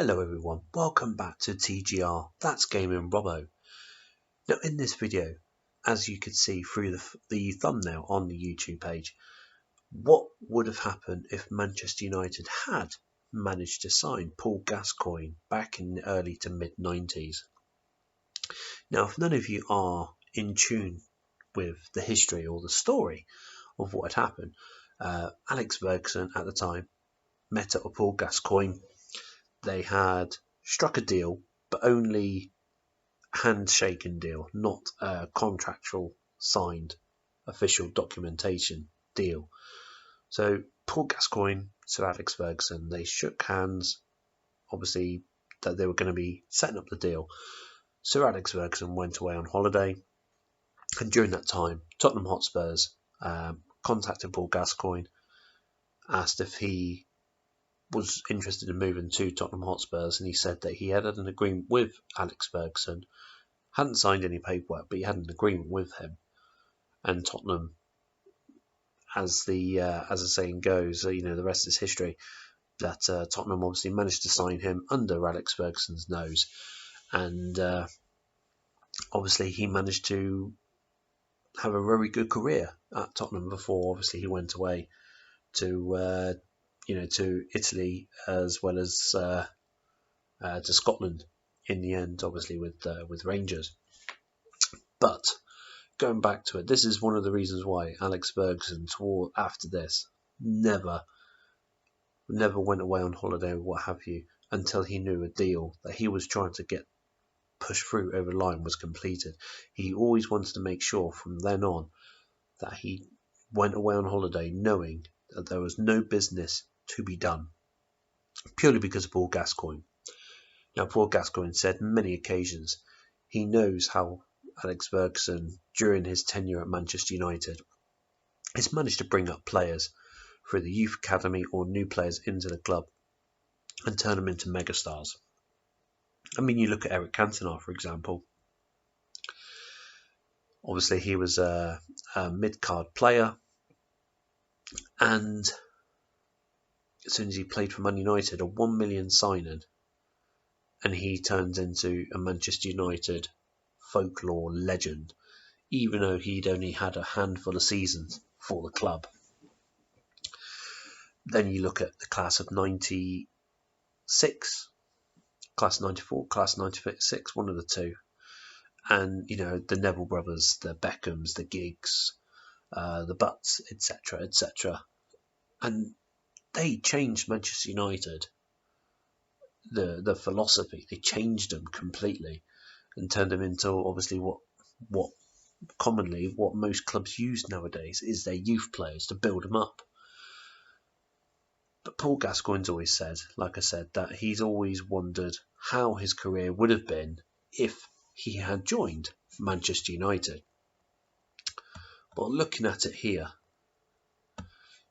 Hello everyone, welcome back to TGR, that's Gaming Robo. Now in this video, as you could see through the thumbnail on the YouTube page, what would have happened if Manchester United had managed to sign Paul Gascoigne back in the early to mid-90s? Now if none of you are in tune with the history or the story of what had happened, Alex Ferguson at the time met up with Paul Gascoigne. They had struck a deal, but only handshaken deal, not a contractual signed official documentation deal. So Paul Gascoigne, Sir Alex Ferguson, they shook hands, obviously that they were going to be setting up the deal. Sir Alex Ferguson went away on holiday, and during that time Tottenham Hotspurs contacted Paul Gascoigne, asked if he was interested in moving to Tottenham Hotspurs, and he said that he had an agreement with Alex Ferguson, hadn't signed any paperwork, but he had an agreement with him. And Tottenham, as the saying goes, the rest is history. That Tottenham obviously managed to sign him under Alex Ferguson's nose, and obviously he managed to have a very good career at Tottenham before obviously he went away to to Italy as well as to Scotland in the end, obviously with Rangers. But going back to it, this is one of the reasons why Alex Ferguson, after this, never went away on holiday or what have you until he knew a deal that he was trying to get pushed through over the line was completed. He always wanted to make sure from then on that he went away on holiday knowing that there was no business to be done, purely because of Paul Gascoigne. Now, Paul Gascoigne said on many occasions he knows how Alex Ferguson, during his tenure at Manchester United, has managed to bring up players through the youth academy or new players into the club and turn them into megastars. I mean, you look at Eric Cantona, for example. Obviously, he was a mid-card player, and as soon as he played for Man United, a $1 million signing, and he turns into a Manchester United folklore legend, even though he'd only had a handful of seasons for the club. Then you look at the class of 96, class 94, class 96, one of the two. And, the Neville brothers, the Beckhams, the Giggs, the Butts, etc., etc. And they changed Manchester United, the philosophy. They changed them completely and turned them into, obviously, what most clubs use nowadays is their youth players to build them up. But Paul Gascoigne's always said, like I said, that he's always wondered how his career would have been if he had joined Manchester United. But looking at it here,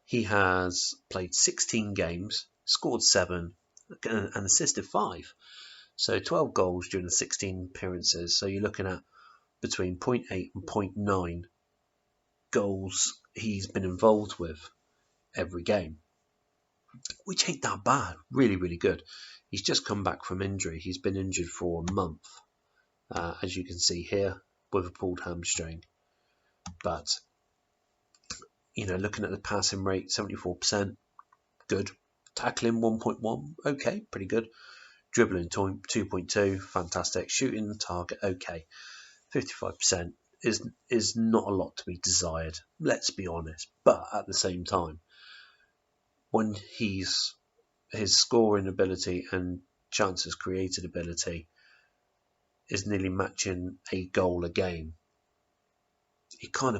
he has played 16 games, scored 7 and assisted 5. So 12 goals during the 16 appearances. So you're looking at between 0.8 and 0.9 goals he's been involved with every game, which ain't that bad. Really, really good. He's just come back from injury. He's been injured for a month, as you can see here, with a pulled hamstring. But, looking at the passing rate, 74%, good. Tackling 1.1, okay, pretty good. Dribbling 2.2, fantastic. Shooting the target, okay. 55% is not a lot to be desired, let's be honest. But at the same time, when his scoring ability and chances created ability is nearly matching a goal a game, it kind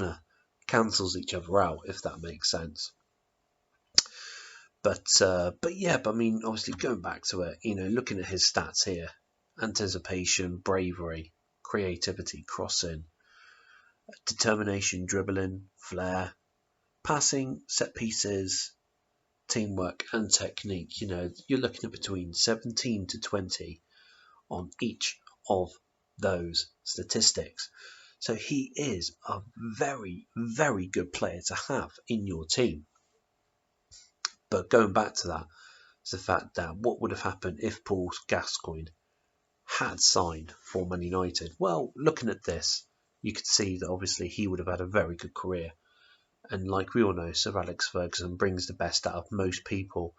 of cancels each other out, if that makes sense. But I mean, obviously going back to it, looking at his stats here: anticipation, bravery, creativity, crossing, determination, dribbling, flair, passing, set pieces, teamwork and technique. You're looking at between 17 to 20 on each of those statistics. So he is a very, very good player to have in your team. But going back to that, is the fact that what would have happened if Paul Gascoigne had signed for Man United. Well, looking at this, you could see that obviously he would have had a very good career. And like we all know, Sir Alex Ferguson brings the best out of most people,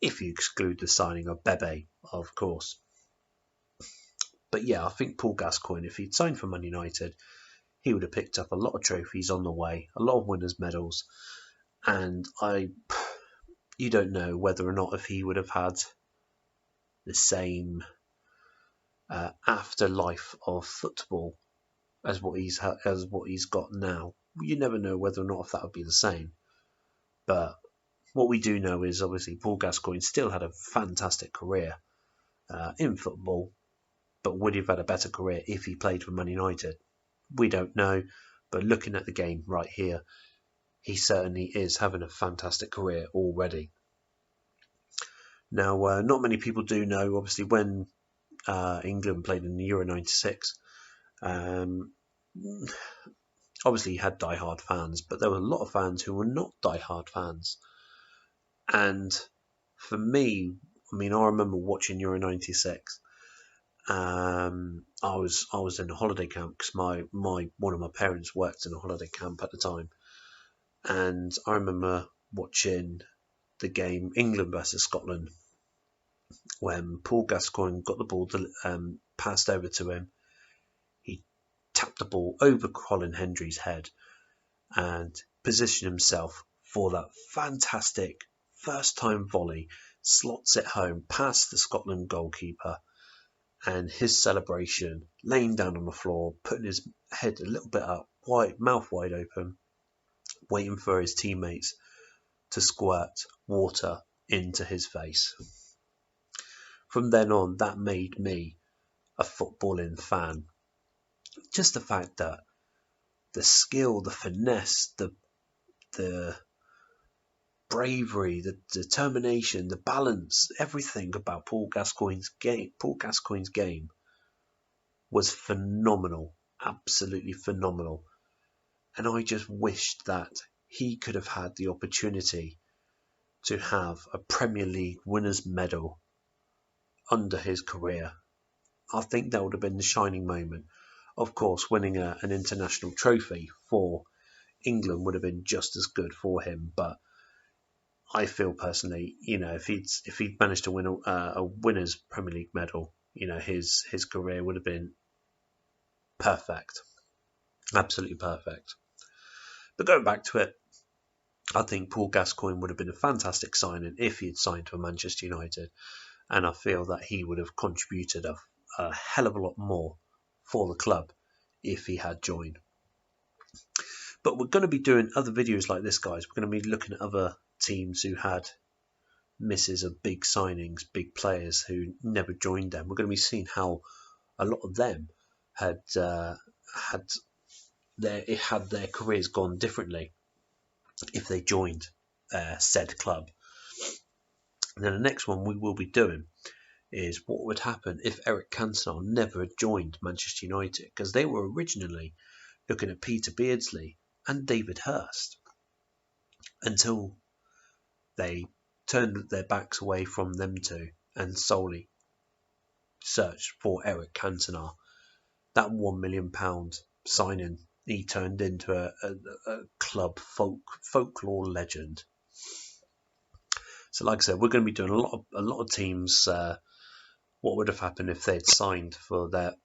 if you exclude the signing of Bebe, of course. But yeah, I think Paul Gascoigne, if he'd signed for Man United, he would have picked up a lot of trophies on the way, a lot of winners' medals, and you don't know whether or not if he would have had the same afterlife of football as what he's got now. You never know whether or not if that would be the same. But what we do know is obviously Paul Gascoigne still had a fantastic career in football, but would he have had a better career if he played for Man United? We don't know, but looking at the game right here, he certainly is having a fantastic career already. Now, not many people do know, obviously, when England played in the Euro 96, obviously he had die-hard fans, but there were a lot of fans who were not die-hard fans. And for me, I mean, I remember watching Euro 96. I was in a holiday camp because one of my parents worked in a holiday camp at the time, and I remember watching the game England versus Scotland when Paul Gascoigne got the ball passed over to him. He tapped the ball over Colin Hendry's head and positioned himself for that fantastic first time volley, slots it home past the Scotland goalkeeper. And his celebration, laying down on the floor, putting his head a little bit up, mouth wide open, waiting for his teammates to squirt water into his face. From then on, that made me a footballing fan. Just the fact that the skill, the finesse, the bravery, the determination, the balance, everything about Paul Gascoigne's game was phenomenal, absolutely phenomenal. And I just wished that he could have had the opportunity to have a Premier League winner's medal under his career. I think that would have been the shining moment. Of course, winning an international trophy for England would have been just as good for him, but I feel personally, if he'd managed to win a winner's Premier League medal, his career would have been perfect, absolutely perfect. But going back to it, I think Paul Gascoigne would have been a fantastic signing if he had signed for Manchester United, and I feel that he would have contributed a hell of a lot more for the club if he had joined. But we're going to be doing other videos like this, guys. We're going to be looking at other teams who had misses of big signings, big players who never joined them. We're going to be seeing how a lot of them had their careers gone differently if they joined said club. And then the next one we will be doing is what would happen if Eric Cantona never had joined Manchester United, because they were originally looking at Peter Beardsley and David Hurst until they turned their backs away from them two and solely searched for Eric Cantona. That £1 million signing, he turned into a club folklore legend. So like I said, we're going to be doing a lot of teams, what would have happened if they'd signed for that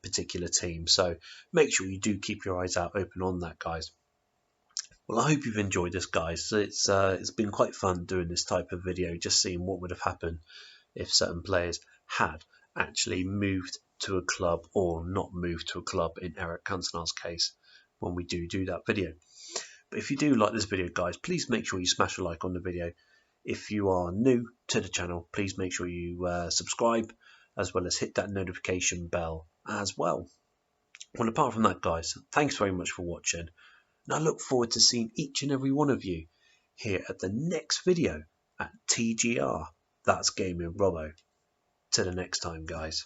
particular team. So make sure you do keep your eyes out open on that, guys. Well, I hope you've enjoyed this, guys. It's been quite fun doing this type of video, just seeing what would have happened if certain players had actually moved to a club or not moved to a club in Eric Cantona's case when we do that video. But if you do like this video, guys, please make sure you smash a like on the video. If you are new to the channel, please make sure you subscribe, as well as hit that notification bell as well. Well, apart from that, guys, thanks very much for watching. And I look forward to seeing each and every one of you here at the next video at TGR. That's Gaming Robo. Till the next time, guys.